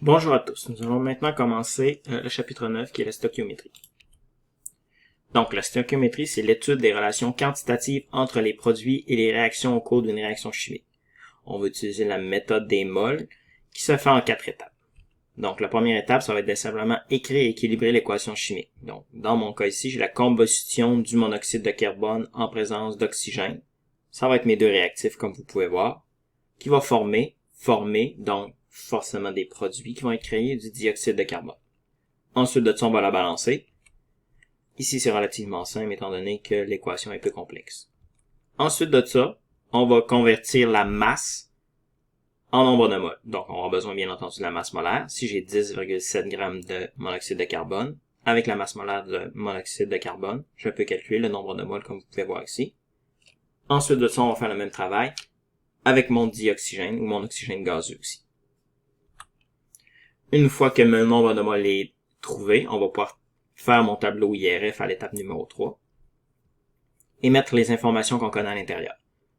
Bonjour à tous, nous allons maintenant commencer le chapitre 9 qui est la stoichiométrie. Donc la stoichiométrie, c'est l'étude des relations quantitatives entre les produits et les réactions au cours d'une réaction chimique. On va utiliser la méthode des moles qui se fait en 4 étapes. Donc la première étape, ça va être de simplement écrire et équilibrer l'équation chimique. Donc dans mon cas ici, j'ai la combustion du monoxyde de carbone en présence d'oxygène. Ça va être mes deux réactifs comme vous pouvez voir, qui va former donc forcément des produits qui vont être créés du dioxyde de carbone. Ensuite de ça, on va la balancer. Ici, c'est relativement simple étant donné que l'équation est peu complexe. Ensuite de ça, on va convertir la masse en nombre de moles. Donc, on aura besoin bien entendu de la masse molaire. Si j'ai 10,7 g de monoxyde de carbone, avec la masse molaire de monoxyde de carbone, je peux calculer le nombre de moles comme vous pouvez voir ici. Ensuite de ça, on va faire le même travail avec mon dioxygène ou mon oxygène gazeux aussi. Une fois que mon nombre de moles est trouvé, on va pouvoir faire mon tableau IRF à l'étape numéro 3 et mettre les informations qu'on connaît à l'intérieur.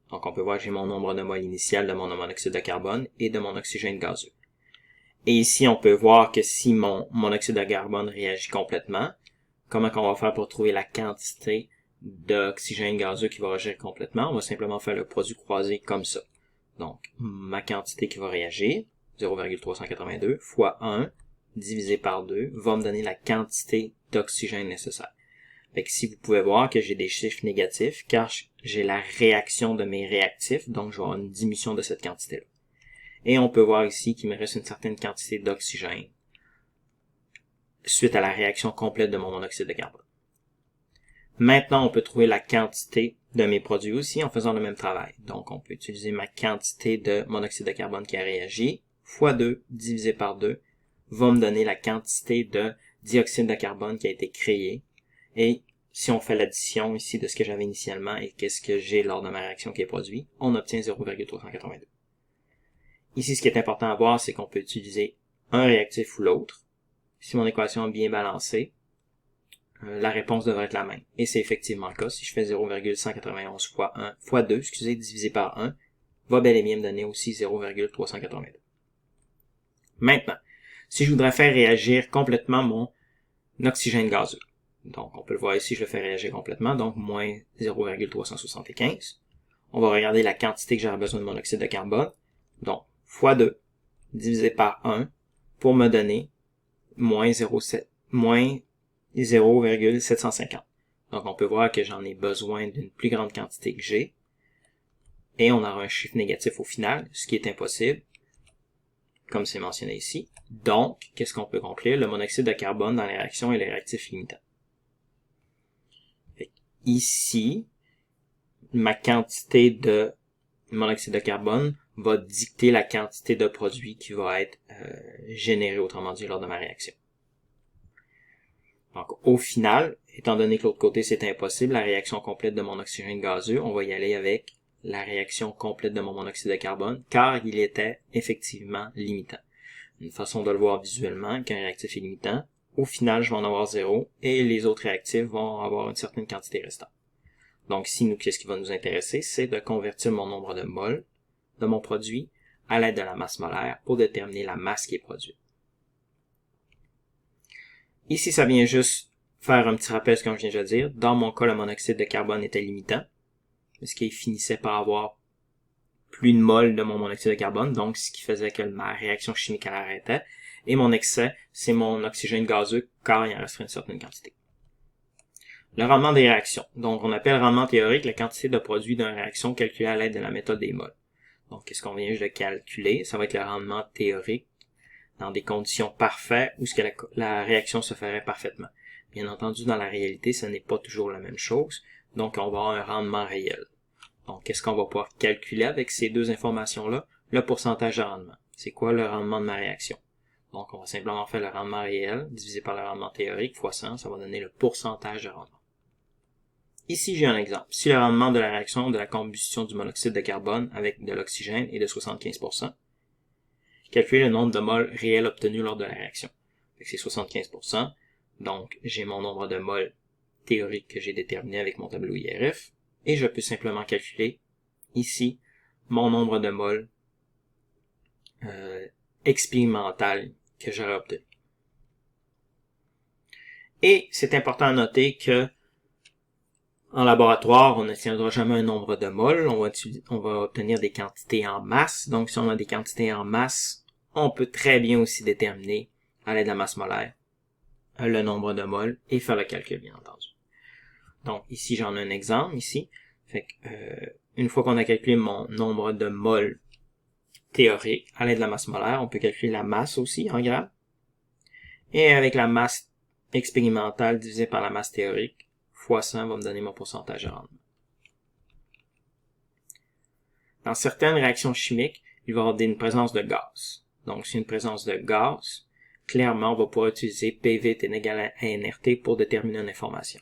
Donc on peut voir que j'ai mon nombre de moles initial de mon monoxyde de carbone et de mon oxygène gazeux. Et ici, on peut voir que si mon monoxyde de carbone réagit complètement, comment on va faire pour trouver la quantité d'oxygène gazeux qui va réagir complètement? On va simplement faire le produit croisé comme ça. Donc, ma quantité qui va réagir, 0,382 fois 1 divisé par 2 va me donner la quantité d'oxygène nécessaire. Fait que si vous pouvez voir que j'ai des chiffres négatifs, car j'ai la réaction de mes réactifs, donc je vais avoir une diminution de cette quantité-là. Et on peut voir ici qu'il me reste une certaine quantité d'oxygène suite à la réaction complète de mon monoxyde de carbone. Maintenant, on peut trouver la quantité de mes produits aussi en faisant le même travail. Donc, on peut utiliser ma quantité de monoxyde de carbone qui a réagi, fois 2 divisé par 2, va me donner la quantité de dioxyde de carbone qui a été créée. Et si on fait l'addition ici de ce que j'avais initialement et qu'est-ce que j'ai lors de ma réaction qui est produit, on obtient 0,382. Ici, ce qui est important à voir, c'est qu'on peut utiliser un réactif ou l'autre. Si mon équation est bien balancée, la réponse devrait être la même. Et c'est effectivement le cas. Si je fais 0,191 fois 2, divisé par 1, va bel et bien me donner aussi 0,382. Maintenant, si je voudrais faire réagir complètement mon oxygène gazeux, donc on peut le voir ici, je le fais réagir complètement, donc moins 0,375. On va regarder la quantité que j'aurai besoin de mon oxyde de carbone, donc fois 2, divisé par 1, pour me donner moins 0,750. Donc, on peut voir que j'en ai besoin d'une plus grande quantité que j'ai. Et on aura un chiffre négatif au final, ce qui est impossible, comme c'est mentionné ici. Donc, qu'est-ce qu'on peut conclure? Le monoxyde de carbone dans les réactions est le réactif limitant. Ici, ma quantité de monoxyde de carbone va dicter la quantité de produit qui va être générée, autrement dit, lors de ma réaction. Donc, au final, étant donné que l'autre côté, c'est impossible, la réaction complète de mon oxygène gazeux, on va y aller avec la réaction complète de mon monoxyde de carbone, car il était effectivement limitant. Une façon de le voir visuellement, qu'un réactif est limitant, au final, je vais en avoir 0, et les autres réactifs vont avoir une certaine quantité restante. Donc, ici, nous, qu'est-ce qui va nous intéresser? C'est de convertir mon nombre de moles de mon produit à l'aide de la masse molaire pour déterminer la masse qui est produite. Ici, ça vient juste faire un petit rappel de ce que je viens de dire. Dans mon cas, le monoxyde de carbone était limitant, parce qu'il finissait par avoir plus de moles de mon monoxyde de carbone, donc ce qui faisait que ma réaction chimique arrêtait. Et mon excès, c'est mon oxygène gazeux, car il en resterait une certaine quantité. Le rendement des réactions. Donc, on appelle rendement théorique la quantité de produit d'une réaction calculée à l'aide de la méthode des moles. Donc, qu'est-ce qu'on vient juste de calculer? Ça va être le rendement théorique dans des conditions parfaites où ce que la réaction se ferait parfaitement. Bien entendu, dans la réalité, ce n'est pas toujours la même chose. Donc, on va avoir un rendement réel. Donc, qu'est-ce qu'on va pouvoir calculer avec ces deux informations-là? Le pourcentage de rendement. C'est quoi le rendement de ma réaction? Donc, on va simplement faire le rendement réel divisé par le rendement théorique fois 100. Ça va donner le pourcentage de rendement. Ici, j'ai un exemple. Si le rendement de la réaction de la combustion du monoxyde de carbone avec de l'oxygène est de 75%, calculer le nombre de moles réels obtenus lors de la réaction. C'est 75%. Donc, j'ai mon nombre de moles théorique que j'ai déterminé avec mon tableau IRF. Et je peux simplement calculer ici mon nombre de moles expérimental que j'aurais obtenu. Et c'est important à noter que en laboratoire, on n'obtiendra jamais un nombre de moles, on va obtenir des quantités en masse. Donc si on a des quantités en masse, on peut très bien aussi déterminer à l'aide de la masse molaire le nombre de moles et faire le calcul, bien entendu. Donc ici, j'en ai un exemple ici. Fait que, une fois qu'on a calculé mon nombre de moles théorique à l'aide de la masse molaire, on peut calculer la masse aussi en grammes. Et avec la masse expérimentale divisée par la masse théorique, fois 100 va me donner mon pourcentage de rendement. Dans certaines réactions chimiques, il va y avoir une présence de gaz. Donc, si une présence de gaz, clairement, on va pouvoir utiliser PV est égal à nRT pour déterminer une information.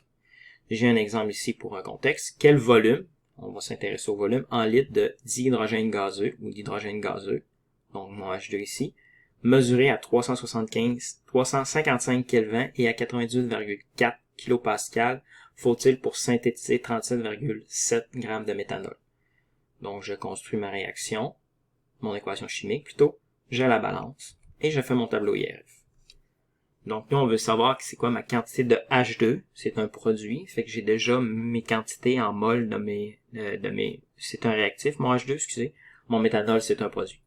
J'ai un exemple ici pour un contexte. Quel volume, on va s'intéresser au volume, en litres de dihydrogène gazeux ou d'hydrogène gazeux, donc mon H2 ici, mesuré à 355 Kelvin et à 98,4 kPa, faut-il pour synthétiser 37,7 g de méthanol. Donc, je construis ma réaction, mon équation chimique plutôt, je la balance et je fais mon tableau IRF. Donc, nous, on veut savoir c'est quoi ma quantité de H2. C'est un produit, fait que j'ai déjà mes quantités en moles c'est un réactif, mon H2, excusez. Mon méthanol, c'est un produit.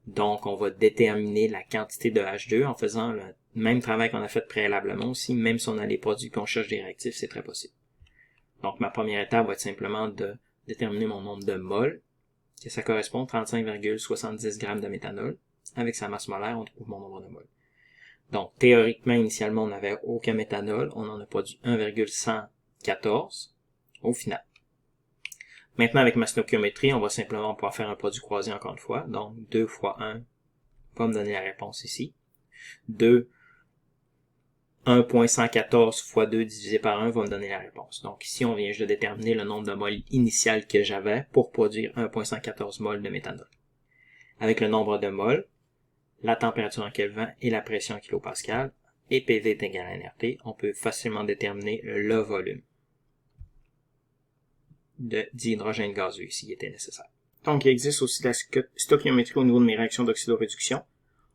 Donc, on va déterminer la quantité de H2 en faisant le même travail qu'on a fait préalablement aussi, même si on a les produits qu'on cherche des réactifs, c'est très possible. Donc, ma première étape va être simplement de déterminer mon nombre de moles, que ça correspond à 35,70 g de méthanol. Avec sa masse molaire, on trouve mon nombre de moles. Donc, théoriquement, initialement, on n'avait aucun méthanol. On en a produit 1,114 au final. Maintenant, avec ma stoichiométrie, on va simplement pouvoir faire un produit croisé encore une fois. Donc, 2 fois 1 va me donner la réponse ici. 1.114 fois 2 divisé par 1 va me donner la réponse. Donc, ici, on vient juste de déterminer le nombre de moles initial que j'avais pour produire 1.114 moles de méthanol. Avec le nombre de moles, la température en Kelvin et la pression en kilopascal, et PV est égal à nRT, on peut facilement déterminer le volume de dihydrogène gazeux s'il était nécessaire. Donc, il existe aussi la stoichiométrie au niveau de mes réactions d'oxydoréduction.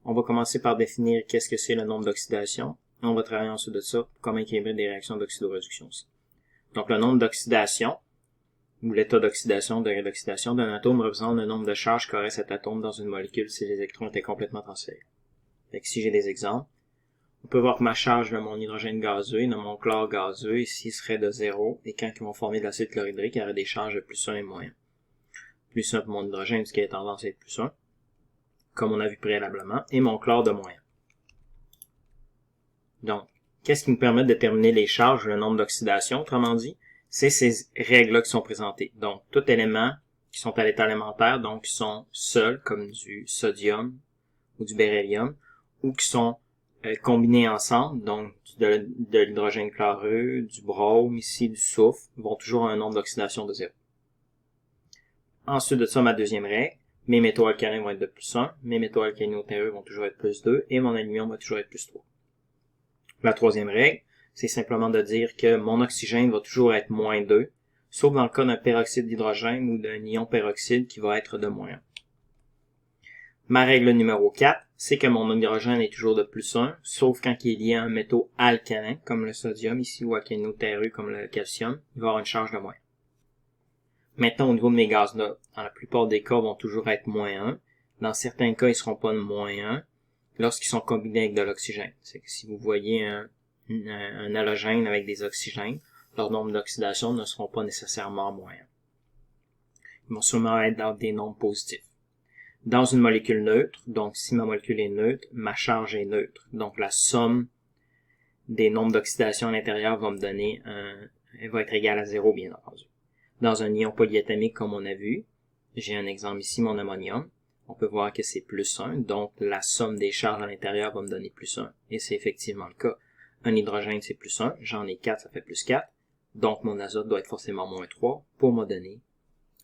On va commencer par définir qu'est-ce que c'est le nombre d'oxydation. On va travailler ensuite de ça, comment équilibrer des réactions d'oxydoréduction aussi. Donc, le nombre d'oxydation, ou l'état d'oxydation, de rédoxydation d'un atome représente le nombre de charges qu'aurait cet atome dans une molécule si les électrons étaient complètement transférés. Fait que si j'ai des exemples, on peut voir que ma charge de mon hydrogène gazeux et de mon chlore gazeux ici serait de 0, et quand ils vont former de l'acide chlorhydrique, il y aurait des charges de plus 1 et moins 1. Plus 1 pour mon hydrogène, ce qui a tendance à être plus 1, comme on a vu préalablement, et mon chlore de moins 1. Donc, qu'est-ce qui nous permet de déterminer les charges, le nombre d'oxydation, autrement dit? C'est ces règles-là qui sont présentées. Donc, tout élément qui sont à l'état élémentaire, donc qui sont seuls, comme du sodium ou du beryllium, ou qui sont combinés ensemble, donc de l'hydrogène chloreux, du brome, ici du soufre, vont toujours avoir un nombre d'oxydation de 0. Ensuite de ça, ma deuxième règle, mes métaux alcalins vont être de plus 1, mes métaux alcalino-terreux vont toujours être plus 2, et mon aluminium va toujours être plus 3. La troisième règle, c'est simplement de dire que mon oxygène va toujours être moins 2, sauf dans le cas d'un peroxyde d'hydrogène ou d'un ion peroxyde qui va être de moins 1. Ma règle numéro 4, c'est que mon hydrogène est toujours de plus 1, sauf quand il y a un métaux alcalin, comme le sodium ici, ou alcalino-terreux, comme le calcium, il va avoir une charge de moins 1. Maintenant, au niveau de mes gaz nobles, dans la plupart des cas, vont toujours être moins 1. Dans certains cas, ils ne seront pas de moins 1 lorsqu'ils sont combinés avec de l'oxygène. C'est que si vous voyez un halogène avec des oxygènes, leurs nombres d'oxydation ne seront pas nécessairement moins 1. Ils vont sûrement être dans des nombres positifs. Dans une molécule neutre, donc si ma molécule est neutre, ma charge est neutre. Donc la somme des nombres d'oxydation à l'intérieur va me donner elle va être égale à 0, bien entendu. Dans un ion polyatomique, comme on a vu, j'ai un exemple ici, mon ammonium, on peut voir que c'est plus 1, donc la somme des charges à l'intérieur va me donner plus 1, et c'est effectivement le cas. Un hydrogène, c'est plus 1, j'en ai 4, ça fait plus 4, donc mon azote doit être forcément moins 3 pour me donner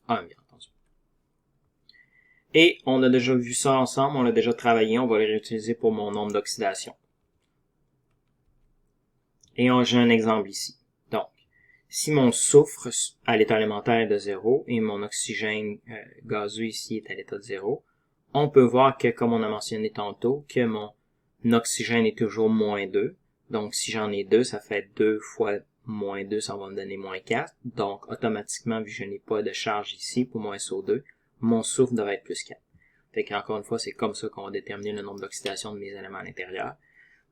1, bien entendu. Et on a déjà vu ça ensemble, on l'a déjà travaillé, on va le réutiliser pour mon nombre d'oxydation. Et j'ai un exemple ici. Donc, si mon soufre à l'état élémentaire est de 0 et mon oxygène gazeux ici est à l'état de 0, on peut voir que, comme on a mentionné tantôt, que mon oxygène est toujours moins 2. Donc, si j'en ai 2, ça fait 2 fois moins 2, ça va me donner moins 4. Donc, automatiquement, vu que je n'ai pas de charge ici pour mon SO2, mon soufre devrait être plus 4. Fait qu'encore une fois, c'est comme ça qu'on va déterminer le nombre d'oxydation de mes éléments à l'intérieur.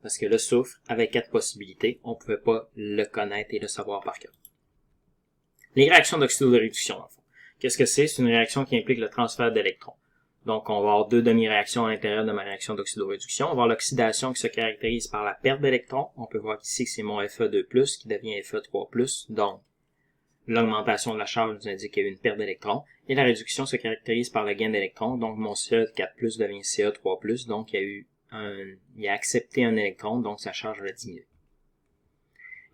Parce que le soufre, avec 4 possibilités, on ne pouvait pas le connaître et le savoir par cœur. Les réactions d'oxydoréduction, en fond. Qu'est-ce que c'est? C'est une réaction qui implique le transfert d'électrons. Donc, on va avoir deux demi-réactions à l'intérieur de ma réaction d'oxydoréduction. On va avoir l'oxydation qui se caractérise par la perte d'électrons. On peut voir ici que c'est mon Fe2+, qui devient Fe3+. Donc, l'augmentation de la charge nous indique qu'il y a eu une perte d'électrons. Et la réduction se caractérise par le gain d'électrons. Donc, mon Ce4+, devient Ce3+. Donc, il a accepté un électron, donc sa charge va diminuer.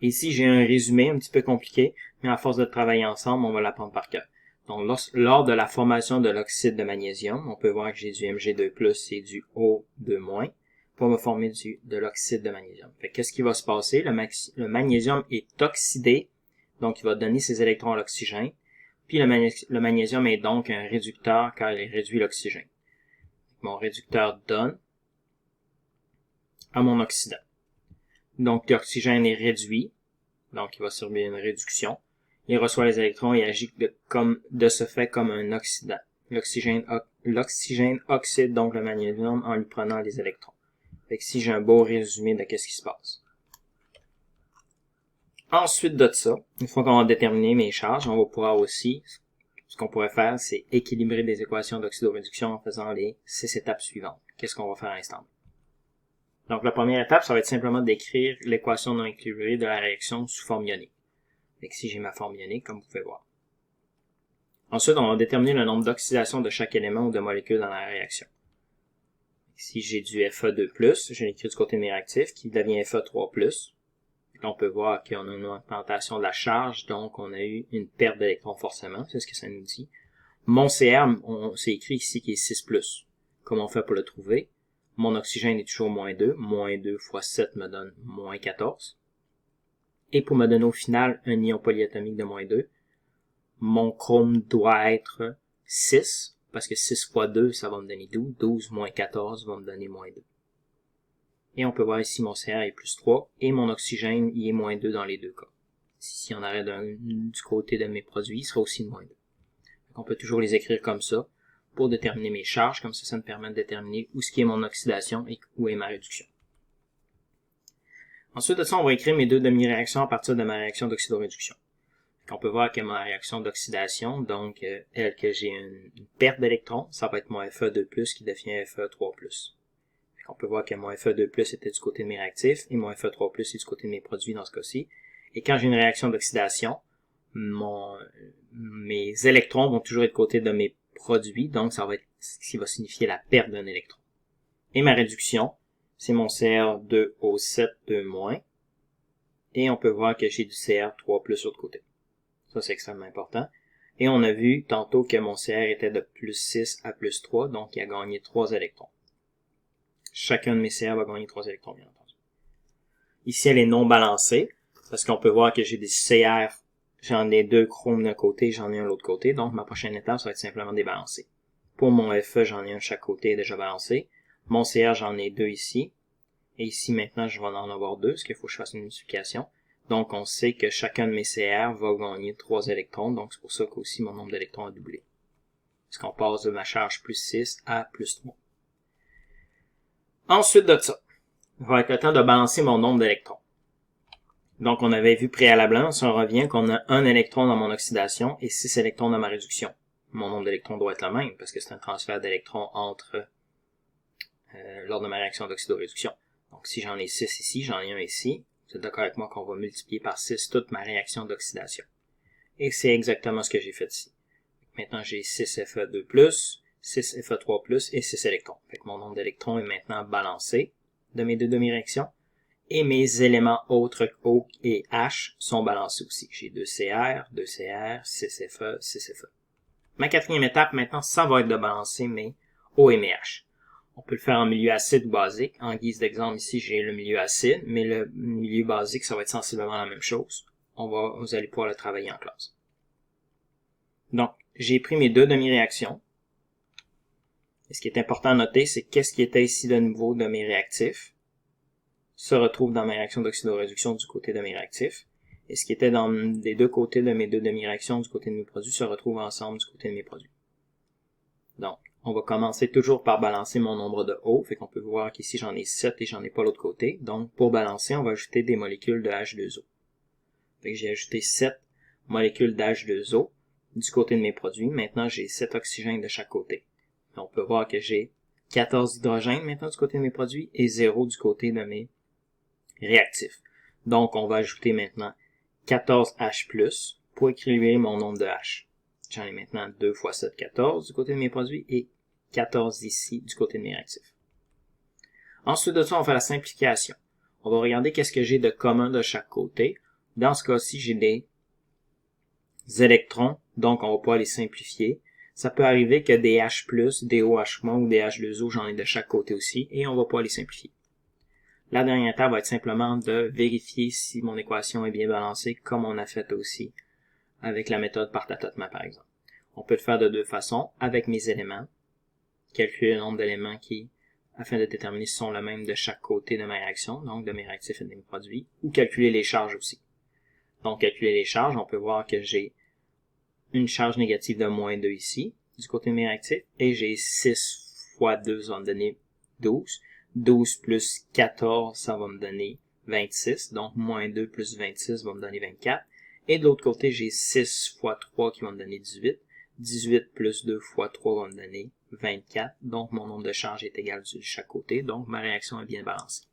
Ici, j'ai un résumé un petit peu compliqué, mais à force de travailler ensemble, on va l'apprendre par cœur. Donc, lors de la formation de l'oxyde de magnésium, on peut voir que j'ai du Mg2+, et du O2- pour me former de l'oxyde de magnésium. Fait qu'est-ce qui va se passer? Le magnésium est oxydé, donc il va donner ses électrons à l'oxygène, puis le magnésium est donc un réducteur car il réduit l'oxygène. Mon réducteur donne à mon oxydant. Donc, l'oxygène est réduit, donc il va subir une réduction. Il reçoit les électrons et agit de ce fait comme un oxydant. L'oxygène oxyde donc le magnésium en lui prenant les électrons. Fait que si j'ai un beau résumé de qu'est-ce qui se passe. Ensuite de ça, une fois qu'on a déterminé mes charges, on va pouvoir aussi, ce qu'on pourrait faire, c'est équilibrer des équations d'oxydoréduction en faisant les 6 étapes suivantes. Qu'est-ce qu'on va faire à l'instant? Donc la première étape, ça va être simplement d'écrire l'équation non équilibrée de la réaction sous forme ionique. Fait que si j'ai ma forme ionique, comme vous pouvez voir. Ensuite, on va déterminer le nombre d'oxydations de chaque élément ou de molécule dans la réaction. Si j'ai du Fe2+, je l'écris du côté de mes réactifs, qui devient Fe3+. On peut voir qu'on a une augmentation de la charge, donc on a eu une perte d'électrons forcément, c'est ce que ça nous dit. Mon Cr, c'est écrit ici qui est 6+. Comment on fait pour le trouver? Mon oxygène est toujours moins 2. Moins 2 fois 7 me donne moins 14. Et pour me donner au final un ion polyatomique de moins 2, mon chrome doit être 6, parce que 6 fois 2, ça va me donner 12. 12 moins 14 va me donner moins 2. Et on peut voir ici mon Cr est plus 3, et mon oxygène il est moins 2 dans les deux cas. Si on arrête du côté de mes produits, il sera aussi moins 2. Donc on peut toujours les écrire comme ça, pour déterminer mes charges, comme ça me permet de déterminer où est mon oxydation et où est ma réduction. Ensuite de ça, on va écrire mes deux demi-réactions à partir de ma réaction d'oxydoréduction. On peut voir que ma réaction d'oxydation, donc elle que j'ai une perte d'électrons, ça va être mon Fe2+, qui devient Fe3+. On peut voir que mon Fe2+ était du côté de mes réactifs et mon Fe3+ est du côté de mes produits dans ce cas-ci. Et quand j'ai une réaction d'oxydation, mes électrons vont toujours être du côté de mes produits, donc ça va être ce qui va signifier la perte d'un électron. Et ma réduction, c'est mon Cr2O7 et on peut voir que j'ai du Cr3+ sur le côté. Ça, c'est extrêmement important. Et on a vu tantôt que mon Cr était de plus 6 à plus 3, donc il a gagné 3 électrons. Chacun de mes Cr va gagner 3 électrons, bien entendu. Ici, elle est non balancée, parce qu'on peut voir que j'ai des Cr, j'en ai 2 chromes d'un côté, j'en ai un de l'autre côté, donc ma prochaine étape, ça va être simplement débalancer. Pour mon Fe, j'en ai un de chaque côté déjà balancé. Mon Cr, j'en ai 2 ici. Et ici, maintenant, je vais en avoir 2, parce qu'il faut que je fasse une multiplication. Donc, on sait que chacun de mes Cr va gagner 3 électrons, donc c'est pour ça qu'aussi mon nombre d'électrons a doublé. Parce qu'on passe de ma charge plus 6 à plus 3. Ensuite de ça, il va être le temps de balancer mon nombre d'électrons. Donc, on avait vu préalablement, si on revient, qu'on a 1 électron dans mon oxydation et 6 électrons dans ma réduction. Mon nombre d'électrons doit être le même, parce que c'est un transfert d'électrons lors de ma réaction d'oxydoréduction. Donc, si j'en ai 6 ici, j'en ai 1 ici, vous êtes d'accord avec moi qu'on va multiplier par 6 toute ma réaction d'oxydation. Et c'est exactement ce que j'ai fait ici. Maintenant, j'ai 6 Fe2+, 6 Fe3+, et 6 électrons. Fait que mon nombre d'électrons est maintenant balancé de mes deux demi-réactions. Et mes éléments autres O et H sont balancés aussi. J'ai 2 Cr, 2 Cr, 6 Fe, 6 Fe. Ma quatrième étape, maintenant, ça va être de balancer mes O et mes H. On peut le faire en milieu acide ou basique. En guise d'exemple, ici, j'ai le milieu acide, mais le milieu basique, ça va être sensiblement la même chose. Vous allez pouvoir le travailler en classe. Donc, j'ai pris mes deux demi-réactions. Et ce qui est important à noter, c'est qu'est-ce qui était ici de nouveau de mes réactifs. se retrouve dans ma réaction d'oxydoréduction du côté de mes réactifs. Et ce qui était dans les deux côtés de mes deux demi-réactions du côté de mes produits se retrouve ensemble du côté de mes produits. Donc, on va commencer toujours par balancer mon nombre de O. Fait qu'on peut voir qu'ici j'en ai 7 et j'en ai pas l'autre côté. Donc, pour balancer, on va ajouter des molécules de H2O. Fait que j'ai ajouté 7 molécules d'H2O du côté de mes produits. Maintenant, j'ai 7 oxygènes de chaque côté. On peut voir que j'ai 14 hydrogènes maintenant du côté de mes produits et 0 du côté de mes réactifs. Donc, on va ajouter maintenant 14 H+, pour équilibrer mon nombre de H. J'en ai maintenant 2 fois 7, 14 du côté de mes produits et 14 ici du côté de mes réactifs. Ensuite de ça, on va faire la simplification. On va regarder qu'est-ce que j'ai de commun de chaque côté. Dans ce cas-ci, j'ai des électrons, donc on va pouvoir les simplifier. Ça peut arriver que des H+, des OH- ou des H2O, j'en ai de chaque côté aussi, et on va pouvoir les simplifier. La dernière étape va être simplement de vérifier si mon équation est bien balancée, comme on a fait aussi avec la méthode par tâtonnement, par exemple. On peut le faire de deux façons, avec mes éléments, calculer le nombre d'éléments qui, afin de déterminer si sont le même de chaque côté de ma réaction, donc de mes réactifs et de mes produits, ou calculer les charges aussi. Donc, calculer les charges, on peut voir que j'ai une charge négative de moins 2 ici, du côté de mes réactifs, et j'ai 6 fois 2, ça va me donner 12. 12 plus 14, ça va me donner 26, donc moins 2 plus 26 va me donner 24. Et de l'autre côté, j'ai 6 fois 3 qui va me donner 18. 18 plus 2 fois 3 va me donner 24, donc mon nombre de charges est égal de chaque côté, donc ma réaction est bien balancée.